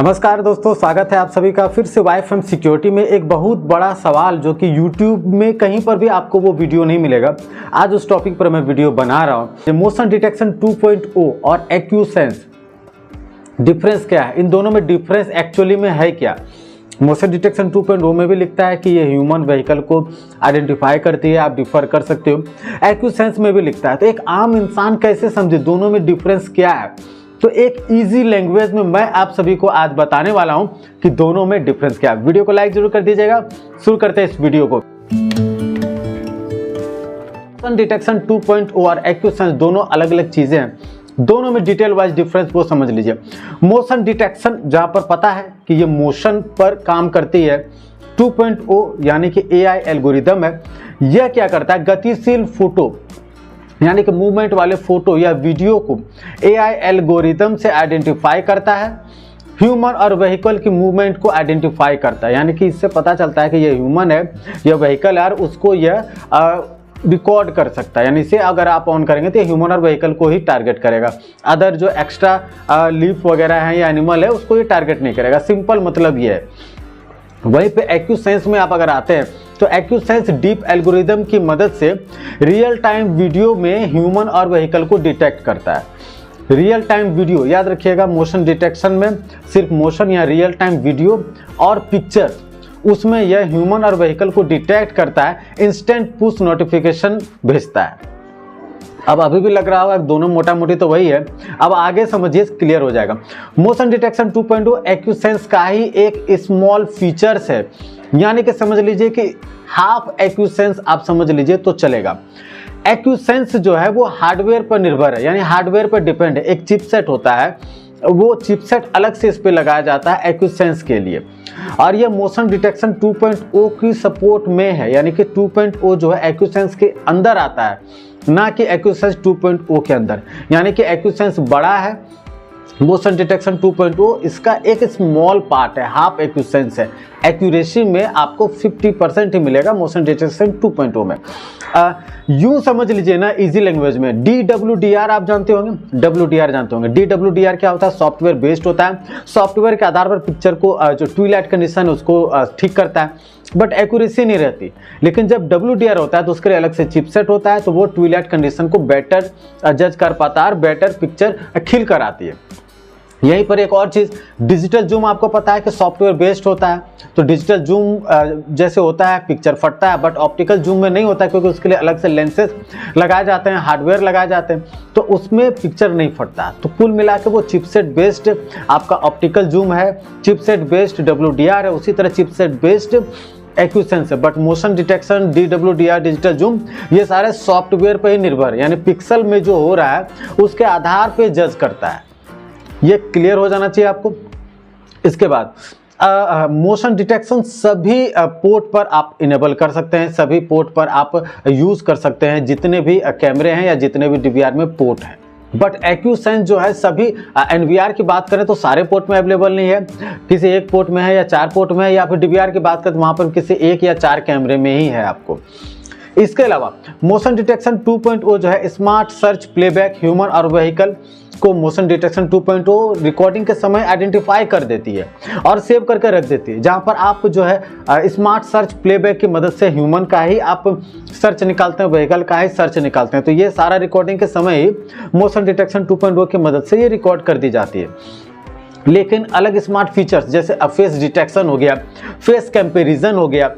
नमस्कार दोस्तों, स्वागत है आप सभी का फिर से वाईफाई सिक्योरिटी में। एक बहुत बड़ा सवाल जो कि YouTube में कहीं पर भी आपको वो वीडियो नहीं मिलेगा, आज उस टॉपिक पर मैं वीडियो बना रहा हूँ। मोशन डिटेक्शन 2.0 और एक्यूसेंस, डिफरेंस क्या है, इन दोनों में डिफरेंस एक्चुअली में है क्या। मोशन डिटेक्शन 2.0 में भी लिखता है कि ये ह्यूमन व्हीकल को आइडेंटिफाई करती है, आप डिफर कर सकते हो। एक्यूसेंस में भी लिखता है, तो एक आम इंसान कैसे समझे दोनों में डिफरेंस क्या है। तो एक इजी लैंग्वेज में मैं आप सभी को आज बताने वाला हूं कि दोनों में डिफरेंस क्या है। वीडियो को लाइक जरूर कर दीजिएगा। शुरू करते हैं इस वीडियो को। मोशन डिटेक्शन 2.0 और एक्यूसेंस दोनों अलग अलग चीजें हैं, दोनों में डिटेल वाइज डिफरेंस वो समझ लीजिए। मोशन डिटेक्शन जहां पर पता है कि ये मोशन पर काम करती है, 2.0 यानी कि AI एल्गोरिदम है। यह क्या करता है, गतिशील फोटो यानी कि मूवमेंट वाले फोटो या वीडियो को AI एल्गोरिदम से आइडेंटिफाई करता है, ह्यूमन और व्हीकल की मूवमेंट को आइडेंटिफाई करता है। यानी कि इससे पता चलता है कि ये ह्यूमन है या व्हीकल है, उसको यह रिकॉर्ड कर सकता है। यानी इसे अगर आप ऑन करेंगे तो ह्यूमन और व्हीकल को ही टारगेट करेगा, अदर जो एक्स्ट्रा लीफ वगैरह है या एनिमल है उसको ये टारगेट नहीं करेगा। सिंपल मतलब ये है। वहीं पे एक्यूसेंस में आप अगर आते हैं तो एक्यूसेंस डीप एल्गोरिदम की मदद से रियल टाइम वीडियो में ह्यूमन और व्हीकल को डिटेक्ट करता है। रियल टाइम वीडियो याद रखिएगा, मोशन डिटेक्शन में सिर्फ मोशन या रियल टाइम वीडियो और पिक्चर, उसमें यह ह्यूमन और व्हीकल को डिटेक्ट करता है, इंस्टेंट पुश नोटिफिकेशन भेजता है। अब अभी भी लग रहा होगा दोनों मोटा मोटी तो वही है, अब आगे समझिए क्लियर हो जाएगा। मोशन डिटेक्शन 2.0 एक्यूसेंस का ही एक स्मॉल फीचर्स है, यानी कि समझ लीजिए कि हाफ एक्यूसेंस आप समझ लीजिए तो चलेगा। एक्यूसेंस जो है वो हार्डवेयर पर निर्भर है, यानी हार्डवेयर पर डिपेंड है। एक चिपसेट होता है, वो चिपसेट अलग से इस पे लगाया जाता है एक्यूसेंस के लिए, और ये मोशन डिटेक्शन 2.0 की सपोर्ट में है। यानी कि 2.0 जो है एक्यूसेंस के अंदर आता है, ना कि एक्यूसेंस 2.0 के अंदर। यानी कि एक्यूसेंस बड़ा है, मोशन डिटेक्शन 2.0 इसका एक स्मॉल पार्ट है, हाफ एक्यूसेंस है। एक्यूरेसी में आपको 50% ही मिलेगा मोशन डिटेक्शन 2.0 में। यूं समझ लीजिए ना इजी लैंग्वेज में, DWDR आप जानते होंगे, WDR जानते होंगे। DWDR क्या होता है, सॉफ्टवेयर बेस्ड होता है। सॉफ्टवेयर के आधार पर पिक्चर को जो ट्विलाइट कंडीशन है उसको ठीक करता है, बट एक्यूरेसी नहीं रहती। लेकिन जब WDR होता है तो उसके लिए अलग से चिपसेट होता है, तो वो ट्विलाइट कंडीशन को बेटर जज कर पाता है और बेटर पिक्चर खिल कर आती है। यहीं पर एक और चीज, डिजिटल जूम आपको पता है कि सॉफ्टवेयर बेस्ड होता है, तो डिजिटल जूम जैसे होता है पिक्चर फटता है, बट ऑप्टिकल जूम में नहीं होता, क्योंकि उसके लिए अलग से लेंसेज लगाए जाते हैं, हार्डवेयर लगाए जाते हैं, तो उसमें पिक्चर नहीं फटता। तो कुल मिला के वो चिपसेट बेस्ड आपका ऑप्टिकल जूम है, चिपसेट बेस्ड WDR है, उसी तरह चिपसेट बेस्ड एक्यूसेंस है। But motion detection, DWDR, digital zoom, ये सारे सॉफ्टवेयर पर ही निर्भर है, यानी पिक्सल में जो हो रहा है उसके आधार पर जज करता है। ये क्लियर हो जाना चाहिए आपको। इसके बाद मोशन डिटेक्शन सभी पोर्ट पर आप इनेबल कर सकते हैं, सभी पोर्ट पर आप यूज कर सकते हैं, जितने भी कैमरे हैं या जितने भी DVR में पोर्ट हैं। बट एक्यूसेंस जो है सभी NVR की बात करें तो सारे पोर्ट में अवेलेबल नहीं है, किसी एक पोर्ट में है या 4 पोर्ट में है, या फिर DVR की बात करें तो वहां पर किसी 1 या 4 कैमरे में ही है आपको। इसके अलावा मोशन डिटेक्शन 2.0 जो है स्मार्ट सर्च प्लेबैक ह्यूमन और व्हीकल को मोशन डिटेक्शन 2.0 रिकॉर्डिंग के समय आइडेंटिफाई कर देती है और सेव करके रख देती है, जहां पर आप जो है स्मार्ट सर्च प्लेबैक की मदद से ह्यूमन का ही आप सर्च निकालते हैं, व्हीकल का ही सर्च निकालते हैं। तो ये सारा रिकॉर्डिंग के समय ही मोशन डिटेक्शन 2.0 की मदद से ये रिकॉर्ड कर दी जाती है। लेकिन अलग स्मार्ट फीचर्स जैसे फेस डिटेक्शन हो गया, फेस कंपैरिजन हो गया,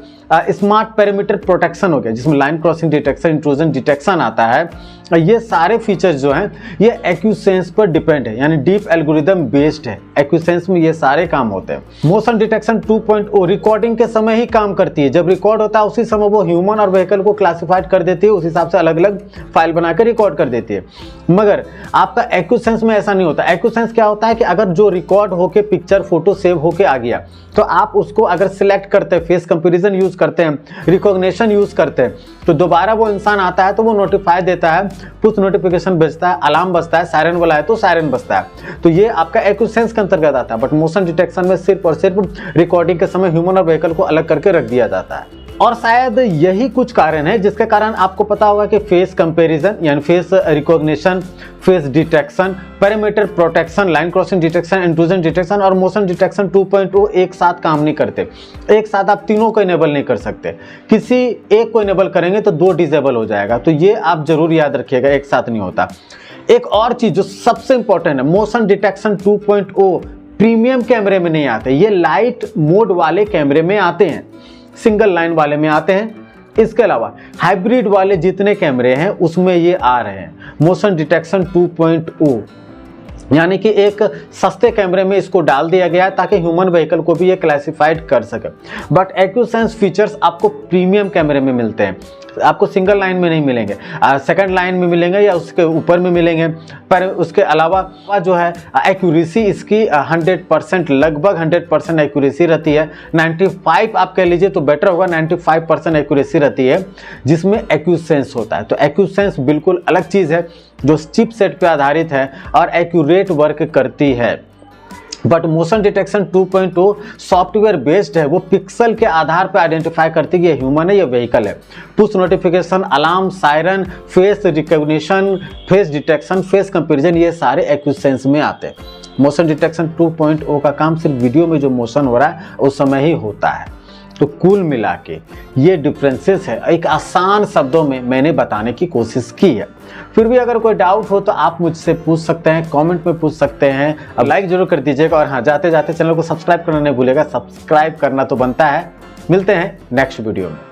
स्मार्ट पैरामीटर प्रोटेक्शन हो गया, जिसमें line crossing detection, intrusion detection आता है, ये सारे फीचर्स जो हैं ये एक्यूसेंस पर डिपेंड है, यानी डीप एल्गोरिदम बेस्ड है। एक्यूसेंस में ये सारे काम होते हैं। मोशन डिटेक्शन 2.0 रिकॉर्डिंग के समय ही काम करती है, जब रिकॉर्ड होता है उसी समय वो ह्यूमन और व्हीकल को क्लासिफाइड कर देती है, उस हिसाब से अलग अलग फाइल बनाकर रिकॉर्ड कर देती है। मगर आपका एक्यूसेंस में ऐसा नहीं होता। एक्यूसेंस क्या होता है कि अगर जो रिकॉर्ड होके पिक्चर फोटो सेव होके आ गया, तो आप उसको अगर सिलेक्ट करते हैं, फेस कंपैरिजन यूज करते हैं, रिकॉग्निशन यूज करते हैं, तो दोबारा वो इंसान आता है तो वो नोटिफाई देता है, पुश नोटिफिकेशन भेजता है, अलार्म बजता है, सायरन वाला है तो सायरन बजता है। तो ये आपका एक्यूसेंस के अंतर्गत आता है। बट मोशन डिटेक्शन में सिर्फ और सिर्फ रिकॉर्डिंग के समय ह्यूमन और व्हीकल को अलग करके रख दिया जाता है। और शायद यही कुछ कारण है जिसके कारण आपको पता होगा कि फेस कंपैरिजन यानी face recognition, face detection, parameter protection, line crossing detection, intrusion detection और मोशन डिटेक्शन 2.0 एक साथ काम नहीं करते। एक साथ आप तीनों को इनेबल नहीं कर सकते, किसी एक को इनेबल करेंगे तो दो डिसेबल हो जाएगा। तो ये आप जरूर याद रखिएगा, एक साथ नहीं होता। एक और चीज जो सबसे इंपॉर्टेंट है, मोशन डिटेक्शन 2.0 प्रीमियम कैमरे में नहीं आते, ये लाइट मोड वाले कैमरे में आते हैं, सिंगल लाइन वाले में आते हैं। इसके अलावा हाइब्रिड वाले जितने कैमरे हैं उसमें ये आ रहे हैं मोशन डिटेक्शन 2.0, यानी कि एक सस्ते कैमरे में इसको डाल दिया गया है ताकि ह्यूमन व्हीकल को भी ये क्लासिफाइड कर सके। बट एक्यूसेंस फीचर्स आपको प्रीमियम कैमरे में मिलते हैं, आपको सिंगल लाइन में नहीं मिलेंगे, सेकंड लाइन में मिलेंगे या उसके ऊपर में मिलेंगे। पर उसके अलावा जो है एक्यूरेसी इसकी 100%, लगभग 100% एक्यूरेसी रहती है। 95 आप कह लीजिए तो बेटर होगा, 95% एक्यूरेसी रहती है जिसमें एक्यूसेंस होता है। तो एक्यूसेंस बिल्कुल अलग चीज़ है जो चिपसेट पे आधारित है और एक्यूरेट वर्क करती है। But motion detection 2.0 software based है, वो पिक्सल के आधार पर आइडेंटिफाई करती है ये ह्यूमन है या व्हीकल है। Push notification, alarm, siren, face recognition, face detection, face comparison, ये सारे एक्यूसेंस में आते हैं। मोशन डिटेक्शन 2.0 का काम सिर्फ वीडियो में जो मोशन हो रहा है उस समय ही होता है। तो कुल मिला के ये डिफरेंसेस है, एक आसान शब्दों में मैंने बताने की कोशिश की है। फिर भी अगर कोई डाउट हो तो आप मुझसे पूछ सकते हैं, कमेंट में पूछ सकते हैं। अब लाइक जरूर कर दीजिएगा और हाँ, जाते जाते चैनल को सब्सक्राइब करना नहीं भूलिएगा, सब्सक्राइब करना तो बनता है। मिलते हैं नेक्स्ट वीडियो में।